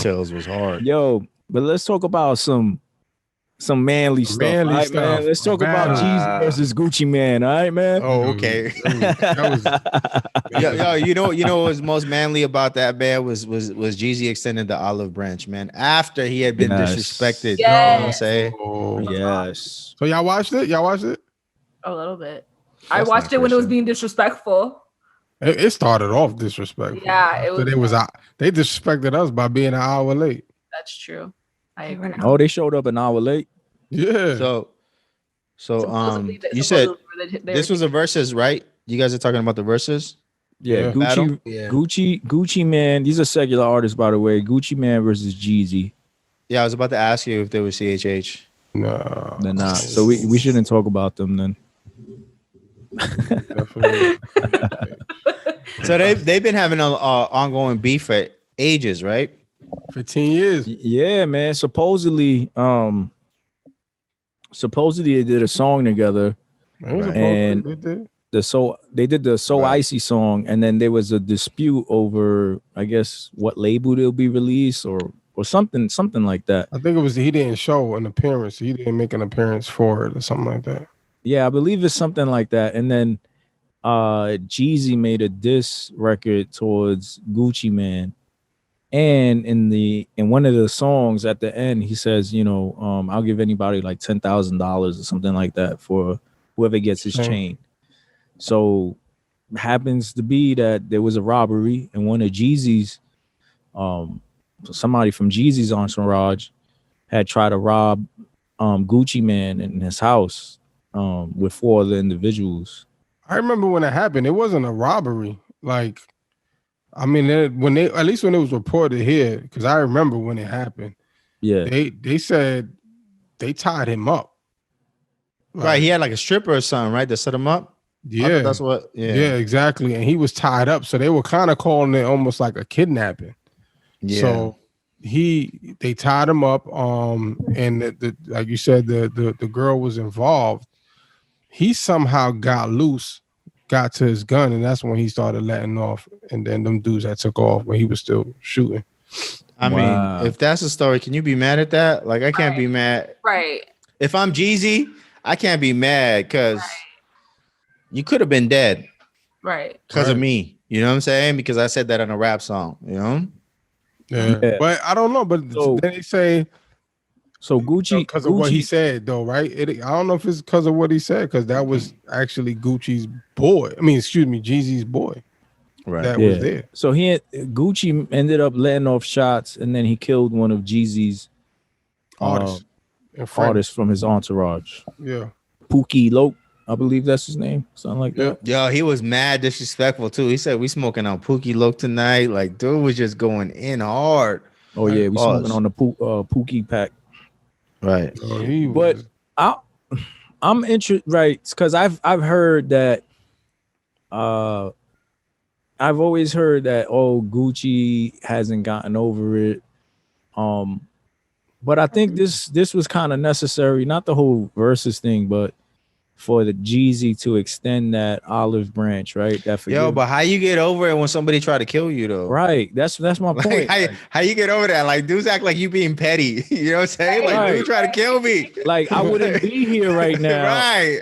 Tails was hard. Yo, but let's talk about some manly stuff. Manly all right, stuff. man. Let's talk about Jeezy versus Gucci Man. All right, man. Oh, okay. Yo, you know what was most manly about that, man, was Jeezy extending the olive branch, man, after he had been disrespected. Yes. You know what I'm saying? Oh, yes. So y'all watched it? A little bit. I watched it when it was being disrespectful. It started off disrespectful. Yeah, it was. So they disrespected us by being an hour late. That's true. I agree. Oh, they showed up an hour late. Yeah. So you said this was a versus, right? You guys are talking about the verses? Yeah, Gucci Man. These are secular artists, by the way. Gucci Man versus Jeezy. Yeah, I was about to ask you if they were CHH. No, they're not. So we shouldn't talk about them then. So they've been having an ongoing beef for ages, right? 15 years. Yeah, man. Supposedly they did a song together, and they did the So Icy song, and then there was a dispute over, I guess, what label they'll be released or something like that. I think it was he didn't show an appearance. He didn't make an appearance for it or something like that. Yeah, I believe it's something like that. And then Jeezy made a diss record towards Gucci Man. And in one of the songs at the end, he says, I'll give anybody like $10,000 or something like that for whoever gets his chain. So happens to be that there was a robbery, and one of Jeezy's, somebody from Jeezy's entourage had tried to rob Gucci Man in his house with 4 other individuals. I remember when it happened. It wasn't a robbery. Like, I mean, at least when it was reported here, because I remember when it happened. Yeah, they said they tied him up. Right, he had like a stripper or something, right? That set him up. Yeah, that's what. Yeah, exactly. And he was tied up, so they were kind of calling it almost like a kidnapping. Yeah. So they tied him up. And the like you said, the girl was involved. He somehow got loose, got to his gun, and that's when he started letting off. And then them dudes that took off when he was still shooting. I mean, if that's the story, can you be mad at that? Like, I can't be mad. Right. If I'm Jeezy, I can't be mad because you could have been dead. Right. Because of me. You know what I'm saying? Because I said that in a rap song, Yeah. But I don't know. But then they say, so Gucci, because of what he said, though, right? I don't know if it's because of what he said, because that was actually Gucci's boy. I mean, excuse me, Jeezy's boy. Right. That was there. So Gucci ended up letting off shots, and then he killed one of Jeezy's artists from his entourage. Yeah. Pookie Loke, I believe that's his name. Something like that. Yo, he was mad disrespectful too. He said, "We smoking on Pookie Loke tonight." Like, dude was just going in hard. Oh yeah, we smoking on the Pookie pack. Right. But I'm interested, right? Because I've heard that. I've always heard that Gucci hasn't gotten over it. But I think this was kind of necessary, not the whole versus thing, but for the Jeezy to extend that olive branch, right? But how you get over it when somebody try to kill you, though? Right. That's my point. How you get over that? Like, dudes act like you being petty. You know what I'm saying? Like, you try to kill me. Like, I wouldn't be here right now. Right.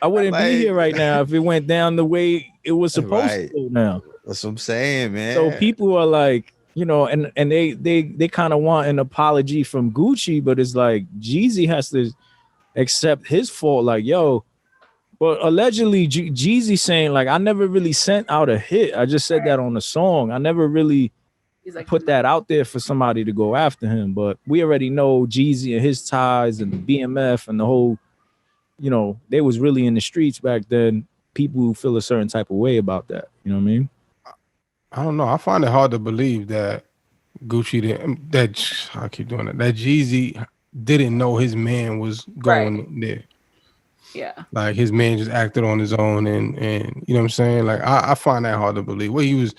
I wouldn't be here right now if it went down the way it was supposed to go now. That's what I'm saying, man. So people are like, and they kind of want an apology from Gucci, but it's like Jeezy has to accept his fault. Like, yo, but allegedly Jeezy saying, like, I never really sent out a hit. I just said that on the song. I never really put that out there for somebody to go after him. But we already know Jeezy and his ties and the BMF and the whole, they was really in the streets back then. People who feel a certain type of way about that. You know what I mean? I don't know. I find it hard to believe that Gucci didn't. I keep doing it. That Jeezy didn't know his man was going there. Yeah. Like, his man just acted on his own, and you know what I'm saying? Like, I find that hard to believe. Well, he was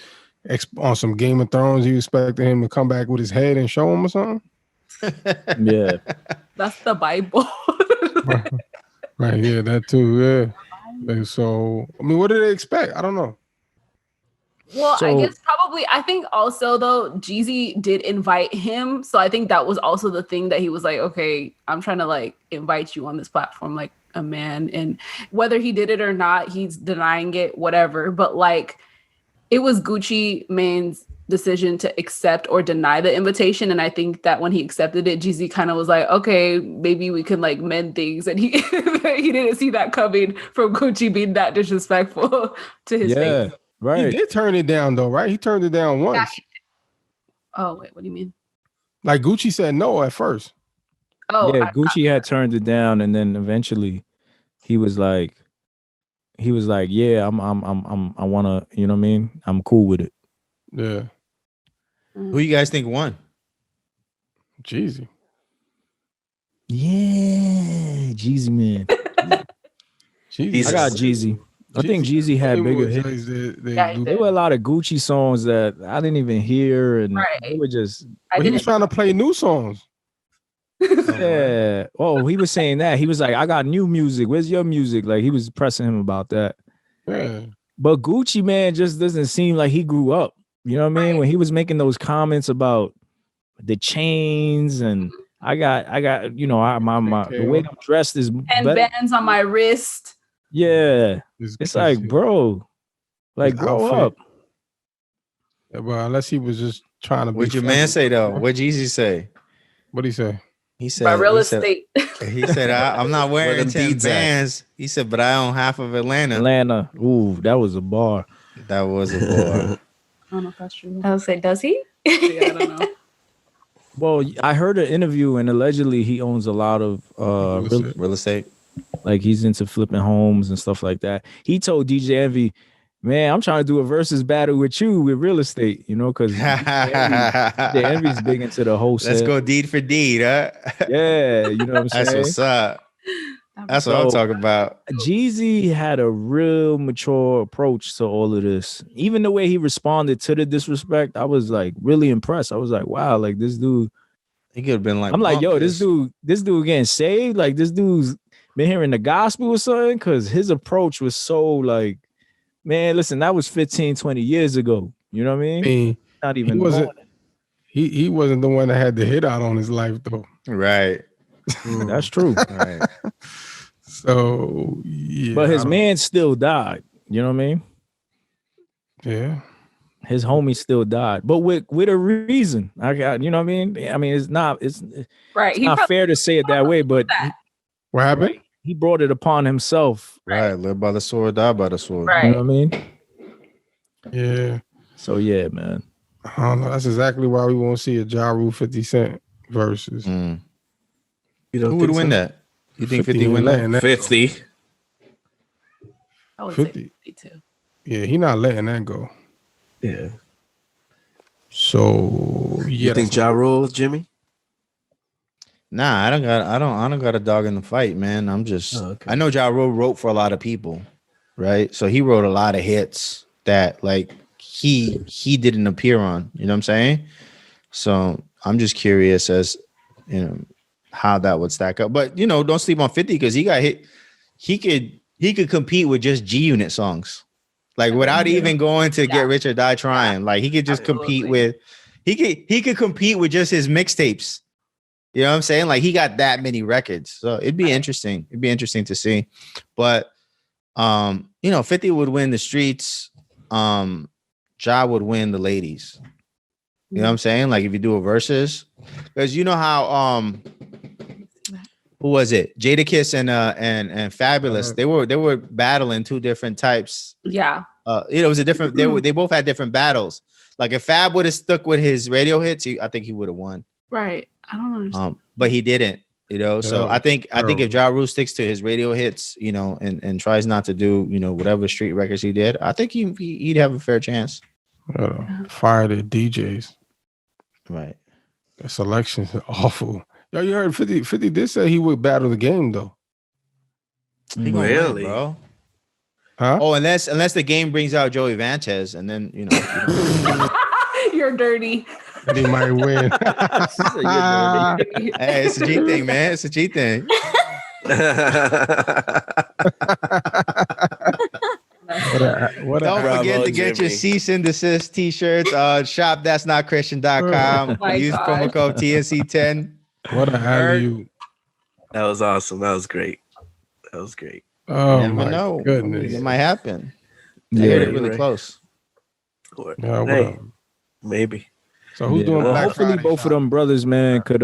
on some Game of Thrones. You expected him to come back with his head and show him or something? Yeah. That's the Bible. Right. Yeah, that too. Yeah. And so, I mean, what did they expect? I don't know. Well, So- I guess probably. I think also though, Jeezy did invite him, so I think that was also the thing that he was like, okay, I'm trying to like invite you on this platform, like a man, and whether he did it or not, he's denying it, whatever. But like, it was Gucci Mane's decision to accept or deny the invitation, and I think that when he accepted it, Jeezy kind of was like, okay, maybe we can like mend things, and he he didn't see that coming from Gucci being that disrespectful to his Yeah, face. He right. did turn it down though, right? He turned it down once. Oh wait, what do you mean? Like Gucci said no at first. Oh, Yeah, Gucci had turned it down, and then eventually he was like, yeah, I wanna, you know what I mean? I'm cool with it. Yeah. Who you guys think won? Jeezy. Yeah, Jeezy man. Jeezy. I got Jeezy. I think Jeezy had bigger hits. Yeah, he There were a lot of Gucci songs that I didn't even hear, and they were just. But he was trying to play new songs. Yeah. Oh, he was saying that. He was like, I got new music. Where's your music? Like, he was pressing him about that. Yeah. But Gucci, man, just doesn't seem like he grew up. You know what I mean? When he was making those comments about the chains and I got, you know, my the way I'm dressed is and better. bands on my wrist. Yeah. It's like, bro, like grow up. Yeah, well, unless he was just trying to be. What'd your man say though? What'd Jeezy say? What'd he say? He said, My real he estate. He said, I'm not Where wearing them 10 deeds at? bands. He said, but I own half of Atlanta. Atlanta. Ooh, that was a bar. That was a bar. I don't know if that's true. I was like, does he? Yeah, I don't know. Well, I heard an interview and allegedly he owns a lot of real estate. Like he's into flipping homes and stuff like that. He told DJ Envy, man, I'm trying to do a versus battle with you with real estate, you know, because DJ Envy's big into the wholesale. Let's go deed for deed, huh? Yeah, you know what I'm saying? That's what's up. That's what I'm talking about. Jeezy had a real mature approach to all of this. Even the way he responded to the disrespect, I was like really impressed. I was like, wow, like this dude. He could have been like, I'm like, yo, this dude getting saved. Like this dude's been hearing the gospel or something. Cause his approach was so like, man, listen, that was 15, 20 years ago. You know what I mean? Not even he wasn't the one that had the hit out on his life though. Right. That's true. Right. So yeah. But his man still died. You know what I mean? Yeah. His homie still died, but with a reason. I got, you know what I mean? I mean, it's not right. It's not fair to say it that way, but what happened? He brought it upon himself. Right. Live by the sword, die by the sword. Right. You know what I mean? Yeah. So yeah, man. I don't know. That's exactly why we won't see a Ja Rule 50 Cent versus. Mm. You Who would win that? You think 50 win that? 50. I would 50. say 52. Yeah, he not letting that go. Yeah. So yeah, You think Ja Rule, Jimmy? Nah, I don't got a dog in the fight, man. I'm just I know Ja Rule wrote for a lot of people, right? So he wrote a lot of hits that like he didn't appear on, you know what I'm saying? So I'm just curious as you know how that would stack up. But you know, don't sleep on 50 because he got hit. He could compete with just G Unit songs. Like without even going to Get Rich or Die Trying. Like he could just compete with he could compete with just his mixtapes. You know what I'm saying? Like he got that many records. So it'd be interesting. It'd be interesting to see. But you know, 50 would win the streets. Ja would win the ladies. You know what I'm saying? Like if you do a versus. Because you know how who was it? Jadakiss and Fabulous. They were battling two different types. Yeah. You know, it was a different. They both had different battles. Like if Fab would have stuck with his radio hits, I think he would have won. Right. I don't understand. But he didn't. You know, so I think if Ja Rule sticks to his radio hits, you know, and tries not to do, you know, whatever street records he did, I think he'd have a fair chance. Fire the DJs. Right. The selection's awful. Yo, you heard 50 did say he would battle the game though. He gonna win, bro. Huh? Oh, unless the game brings out Joey Vantes, and then you know. You're dirty. And he might win. Hey, it's a G thing, man. It's a G thing. But Don't Bravo, forget to get your Jimmy. cease and desist t-shirts. Shop that's not Christian.com. my Use gosh. promo code TNC10. What an alley-oop. That was awesome. That was great. That was great. Oh Never my know. goodness. It might happen. Yeah, I heard it you're really right. close. Yeah, Hey, whatever. maybe. So who's doing well, Black hopefully Friday both of shopping? them brothers, man, could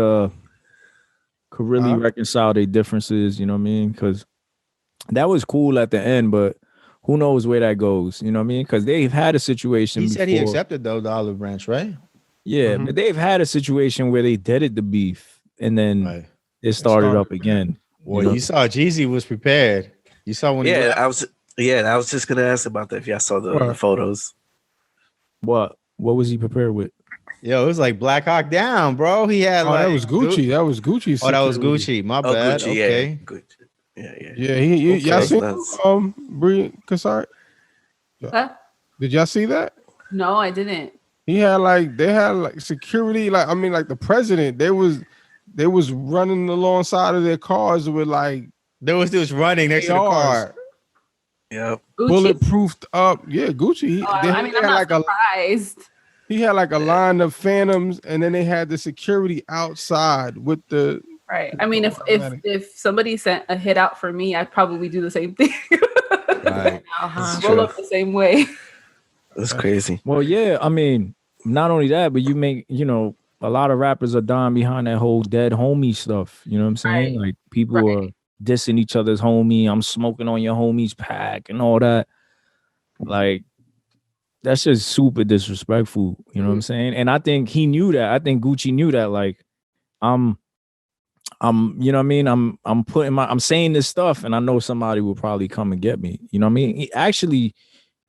really Huh? reconcile their differences, you know what I mean? Because that was cool at the end, but who knows where that goes, you know what I mean? Because they've had a situation He before. said he accepted though the olive branch, right? Yeah, Mhm. but they've had a situation where they deaded the beef and then Right. it started started up again. Well, know? you saw Jeezy was prepared. You saw when he Yeah, rapped? I was just gonna ask about that if y'all saw the What? photos. What was he prepared with? Yo, it was like Black Hawk Down, bro. He had Oh, like that was Gucci. That was Gucci. Oh, that was security. Gucci. My Oh, bad. Gucci, Okay. yeah. Gucci. Yeah. Yeah, y'all Okay, seen that's- Bree Kasairi? Huh? Did y'all see that? No, I didn't. They had like security, like I mean, like the president. They was running alongside of their cars with like There was dudes running next to the ARs. car. Yep. Gucci? bulletproofed up. Yeah, Gucci. He, Oh, they I mean, I'm had not like a surprised. he had like a line of phantoms, and then they had the security outside with the. Right. I mean, if Automatic. if somebody sent a hit out for me, I'd probably do the same thing. Right. Roll up the same way. That's crazy. Well, yeah, I mean, not only that, but you make, a lot of rappers are dying behind that whole dead homie stuff. You know what I'm saying? Right. Like people are dissing each other's homie. I'm smoking on your homie's pack and all that. Like, that's just super disrespectful. You know what I'm saying? And I think he knew that. I think Gucci knew that. Like, I'm you know what I mean? I'm saying this stuff and I know somebody will probably come and get me. You know what I mean? He actually,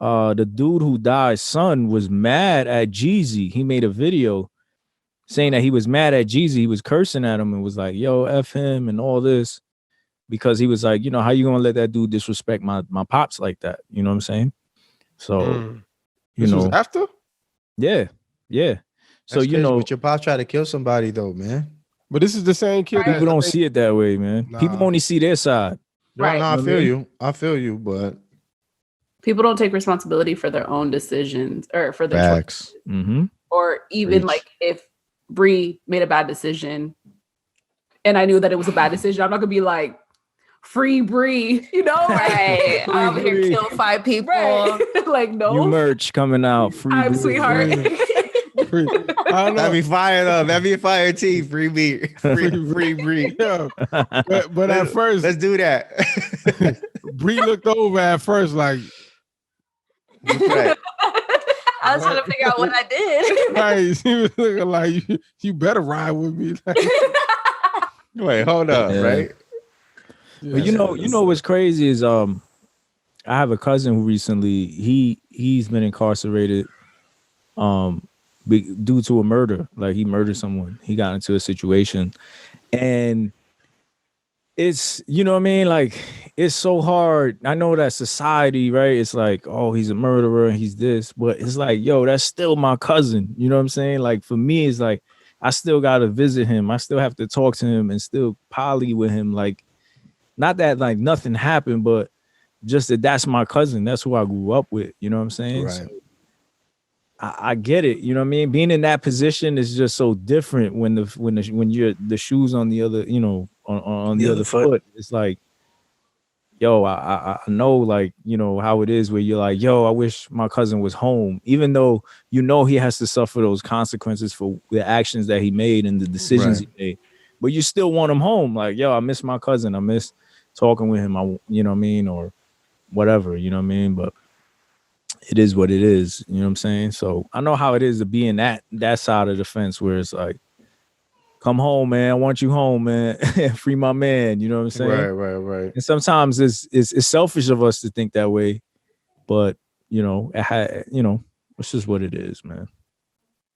the dude who died, son, was mad at Jeezy. He made a video saying that he was mad at Jeezy. He was cursing at him and was like, yo, F him and all this. Because he was like, how you gonna let that dude disrespect my pops like that? You know what I'm saying? So, This was after? Yeah. So, That's crazy, but your pop tried to kill somebody though, man. But this is the same kid. People don't see it that way, man. Nah. People only see their side. Right. No, I feel you, but People don't take responsibility for their own decisions or for their choices. facts. Mm-hmm. Or even Preach. like if Bree made a bad decision and I knew that it was a bad decision, I'm not gonna be like, free Bree, Right. I'm here to kill 5 people. Right. Like, no. New merch coming out. Free I'm Bree. sweetheart. I don't know. That'd be fire though. That'd be a fire tee. Free beat. Free Bree. Yeah. But at first, Let's do that. Bree looked over at first like, Right. I was trying to figure out what I did. right, she was looking like, you better ride with me. Like, Wait, hold up, Yeah. right? But you know what's crazy is I have a cousin who recently he's been incarcerated due to a murder. Like he murdered someone. He got into a situation and it's, you know what I mean? Like it's so hard. I know that society, right? It's like, oh, he's a murderer, he's this, but it's like, yo, that's still my cousin. You know what I'm saying? Like for me, it's like I still gotta visit him. I still have to talk to him and still poly with him. Like, not that like nothing happened, but just that's my cousin. That's who I grew up with. You know what I'm saying? Right. So I get it. You know what I mean? Being in that position is just so different when you're the shoes on the other, on the other foot. It's like, yo, I know, like, how it is where you're like, yo, I wish my cousin was home, even though he has to suffer those consequences for the actions that he made and the decisions he made. But you still want him home. Like, yo, I miss my cousin. I miss talking with him. You know what I mean? Or whatever, you know what I mean? But it is what it is. You know what I'm saying? So I know how it is to be in that side of the fence where it's like, come home, man. I want you home, man. Free my man. You know what I'm saying? Right. And sometimes it's selfish of us to think that way, but it's just what it is, man.